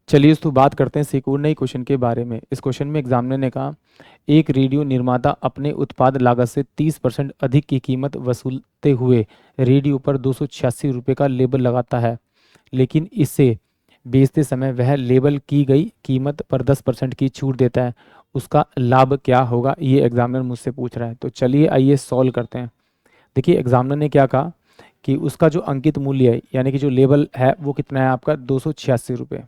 चलिए दोस्तों बात करते हैं सिकुड़ने क्वेश्चन के बारे में। इस क्वेश्चन में एग्जामिनर ने कहा एक रेडियो निर्माता अपने उत्पाद लागत से 30% अधिक की कीमत वसूलते हुए रेडियो पर 286 रुपये का लेबल लगाता है, लेकिन इसे बेचते समय वह लेबल की गई कीमत पर 10% की छूट देता है। उसका लाभ क्या होगा, ये एग्जामिनर मुझसे पूछ रहा है। तो चलिए आइए सॉल्व करते हैं। देखिए एग्जामिनर ने क्या कहा कि उसका जो अंकित मूल्य है यानी कि जो लेबल है वो कितना है आपका 286 रुपये।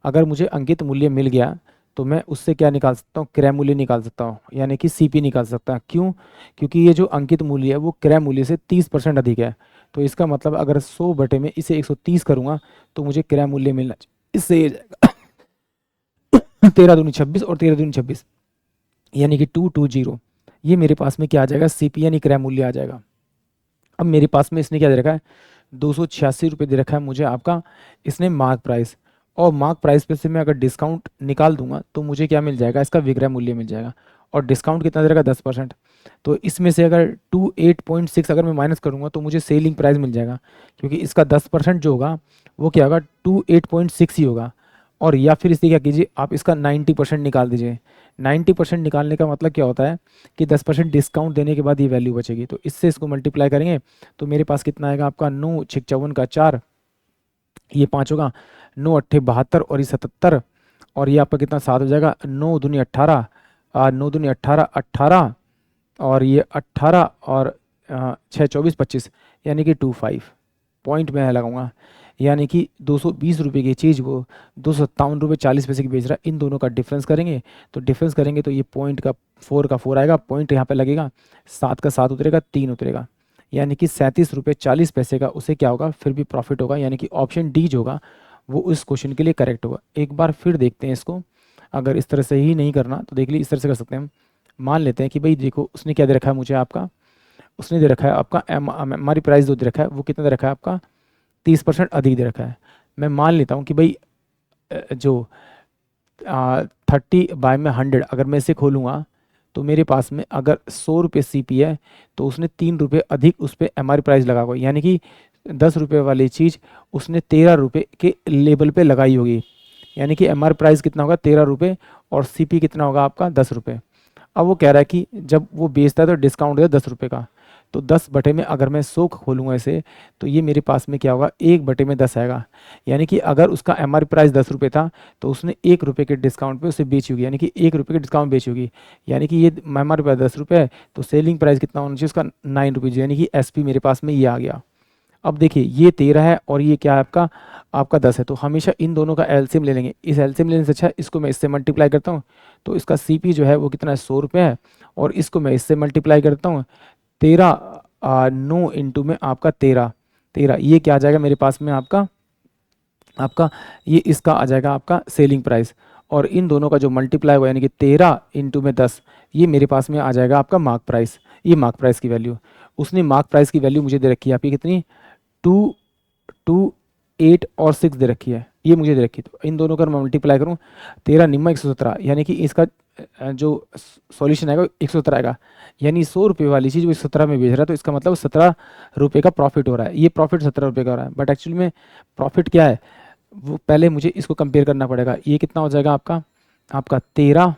अगर मुझे अंकित मूल्य मिल गया तो मैं उससे क्या निकाल सकता हूँ, क्रय मूल्य निकाल सकता हूँ, यानी कि सीपी निकाल सकता हूँ। क्यों? क्योंकि ये जो अंकित मूल्य है वो क्रय मूल्य से 30% अधिक है। तो इसका मतलब अगर 100 बटे में इसे 130 करूंगा तो मुझे क्रय मूल्य मिलना चाहिए। इससे ये जाएगा 13 दूनी 26 और 13 दूनी 26 यानी कि 220। ये मेरे पास में क्या आ जाएगा, सीपी यानी क्रय मूल्य आ जाएगा। अब मेरे पास में इसने क्या दे रखा है, 286 रुपये दे रखा है मुझे आपका इसने मार्क प्राइस। और मार्क प्राइस पे से मैं अगर डिस्काउंट निकाल दूंगा तो मुझे क्या मिल जाएगा, इसका विक्रय मूल्य मिल जाएगा। और डिस्काउंट कितना दे रखा है, 10%। तो इसमें से अगर 28.6 अगर मैं माइनस करूंगा तो मुझे सेलिंग प्राइस मिल जाएगा, क्योंकि इसका 10% जो होगा वो क्या होगा 28.6 ही होगा। और या फिर इसे क्या कीजिए, आप इसका 90% निकाल दीजिए। 90% निकालने का मतलब क्या होता है कि 10% डिस्काउंट देने के बाद ये वैल्यू बचेगी। तो इससे इसको मल्टीप्लाई करेंगे तो मेरे पास कितना आएगा आपका 9 6 54 का 4, ये 5 होगा, 9 8 72 और ये 77। और ये आपका कितना 7 हो जाएगा, 9 दूनी 18, 9 दूनी 18 18 और ये 18 और 6 24 25 यानी कि 25 पॉइंट में लगाऊंगा। यानी कि 220 रुपये की चीज़ वो 257 रुपये 40 पैसे की बेच रहा है। इन दोनों का डिफरेंस करेंगे तो डिफरेंस करेंगे तो ये पॉइंट का 4 आएगा, पॉइंट यहाँ पे लगेगा, 7 का 7 उतरेगा, 3 उतरेगा, यानी कि 37 रुपये 40 पैसे का उसे क्या होगा फिर भी प्रॉफिट होगा। यानी कि ऑप्शन डी जो होगा वो उस क्वेश्चन के लिए करेक्ट होगा। एक बार फिर देखते हैं इसको। अगर इस तरह से ही नहीं करना तो देख लीजिए इस तरह से कर सकते हैं हम। मान लेते हैं कि भाई देखो उसने क्या दे रखा है मुझे आपका, उसने दे रखा है आपका हमारी प्राइस जो दे रखा है वो कितना दे रखा है आपका 30% अधिक दे रखा है। मैं मान लेता हूँ कि भाई जो 30/100 अगर मैं इसे खोलूँगा तो मेरे पास में अगर 100 रुपये सीपी है तो उसने 3 रुपये अधिक उस पर एमआरपी प्राइस लगा हुआ, यानी कि 10 रुपये वाली चीज़ उसने 13 रुपये के लेबल पे लगाई होगी। यानी कि एमआरपी प्राइस कितना होगा 13 रुपये और सीपी कितना होगा आपका 10 रुपये। अब वो कह रहा है कि जब वो बेचता है तो डिस्काउंट देता है 10 रुपये का। तो 10 बटे में अगर मैं 100 खोलूँगा इसे तो ये मेरे पास में क्या होगा 1 बटे में 10 आएगा। यानी कि अगर उसका एमआरपी प्राइस 10 रुपये था तो उसने 1 रुपये के डिस्काउंट पे उसे बेची होगी, यानी कि 1 रुपये के डिस्काउंट बेची होगी। यानी कि ये एमआरपी प्राइस 10 रुपये है तो सेलिंग प्राइस कितना होना चाहिए उसका 9 रुपीज़, यानी कि एसपी मेरे पास में ये आ गया। अब देखिए ये 13 है और ये क्या है आपका आपका 10 है, तो हमेशा इन दोनों का एलसीएम ले लेंगे। इस एलसीएम लेने से अच्छा इसको मैं इससे मल्टीप्लाई करता हूँ तो इसका सीपी जो है वो कितना है 100 रुपये है। और इसको मैं इससे मल्टीप्लाई करता हूँ 9 में आपका 13 ये क्या आ जाएगा मेरे पास में आपका आपका ये इसका आ जाएगा आपका सेलिंग प्राइस। और इन दोनों का जो मल्टीप्लाई हुआ यानी कि 13 × 10 ये मेरे पास में आ जाएगा आपका मार्क प्राइस। ये मार्क प्राइस की वैल्यू, उसने मार्क प्राइस की वैल्यू मुझे दे रखी है आपकी कितनी 2 2 8 और 6 दे रखी है, ये मुझे दे रखी है। तो इन दोनों का मैं मल्टीप्लाई करूँ 13 × 117 यानी कि इसका जो सॉल्यूशन आएगा 117 आएगा। यानी 100 रुपये वाली चीज़ वो 17 में बेच रहा है तो इसका मतलब 17 रुपये का प्रॉफिट हो रहा है। ये प्रॉफिट 17 रुपये का हो रहा है, बट एक्चुअली में प्रॉफिट क्या है वो पहले मुझे इसको कंपेयर करना पड़ेगा। ये कितना हो जाएगा आपका आपका 13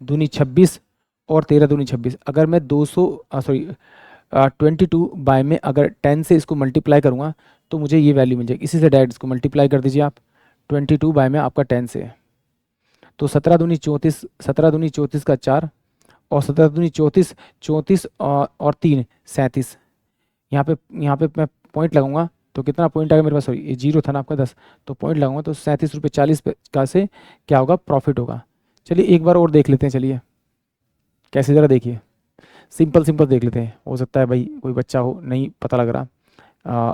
दूनी 26 और 13 दूनी 26। अगर मैं 22 में अगर 10 से इसको मल्टीप्लाई करूँगा तो मुझे ये वैल्यू मिल जाएगी। इसी से डायरेक्ट इसको मल्टीप्लाई कर दीजिए आप 22 में आपका 10 से, तो 17 दूनी 34, 17 दूनी 34 का 4 और 17 दूनी 34, 34 और 3 37। यहाँ पे मैं पॉइंट लगाऊंगा तो कितना पॉइंट आएगा मेरे पास, सॉरी ये जीरो था ना आपका 10, तो पॉइंट लगाऊंगा तो 37 रुपये 40 का से क्या होगा प्रॉफिट होगा। चलिए एक बार और देख लेते हैं, चलिए कैसे ज़रा देखिए, सिंपल सिंपल देख लेते हैं, हो सकता है भाई कोई बच्चा हो नहीं पता लग रहा।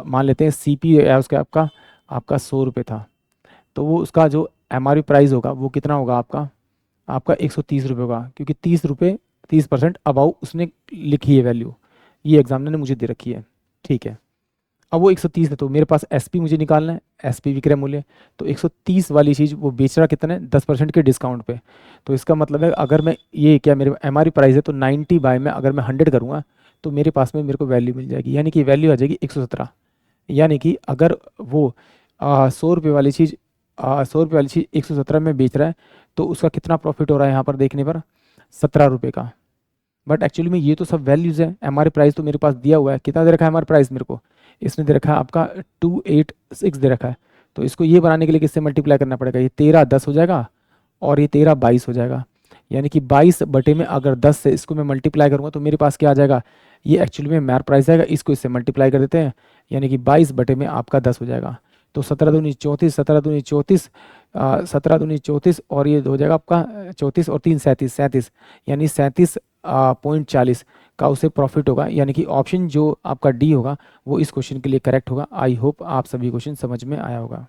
मान लेते हैं सीपी है उसका आपका आपका 100 रुपये था, तो वो उसका जो एमआरपी प्राइस होगा वो कितना होगा आपका आपका 130 रुपये होगा, क्योंकि 30 रुपये 30% अबाउ उसने लिखी है वैल्यू, ये एग्जामिनर ने मुझे दे रखी है। ठीक है, अब वो 130 है तो मेरे पास एसपी मुझे निकालना है, एसपी विक्रय मूल्य। तो 130 वाली चीज़ वो बेच रहा कितना है 10% के डिस्काउंट पे। तो इसका मतलब है अगर मैं ये क्या मेरे एमआरपी प्राइस है तो 90 में अगर मैं 100 करूँगा तो मेरे पास में मेरे को वैल्यू मिल जाएगी, यानी कि वैल्यू आ जाएगी 117। यानी कि अगर वो 100 रुपये वाली चीज़ 100 रुपये वाली चीज़ 117 में बेच रहा है, तो उसका कितना प्रॉफिट हो रहा है यहाँ पर देखने पर 17 रुपये का। बट एक्चुअली में ये तो सब वैल्यूज़ है, एम प्राइस तो मेरे पास दिया हुआ है, कितना दे रखा है एम प्राइस मेरे को, इसने दे रखा है आपका 286 दे रखा है। तो इसको ये बनाने के लिए किससे मल्टीप्लाई करना पड़ेगा, ये 13 10 हो जाएगा और ये 13 22 हो जाएगा, यानी कि 22 बटे में अगर 10 से इसको मैं मल्टीप्लाई करूँगा तो मेरे पास क्या आ जाएगा, ये एक्चुअली में मैर प्राइस आएगा, इसको इससे मल्टीप्लाई कर देते हैं, यानी कि 22 बटे में आपका 10 हो जाएगा। तो 17 दूनी 34, 17 दूनी 34, 17 दूनी 34 और ये हो जाएगा आपका 34 और 3 37, 37 यानी 37.40 का उसे प्रॉफिट होगा, यानी कि ऑप्शन जो आपका डी होगा वो इस क्वेश्चन के लिए करेक्ट होगा। आई होप आप सभी क्वेश्चन समझ में आया होगा।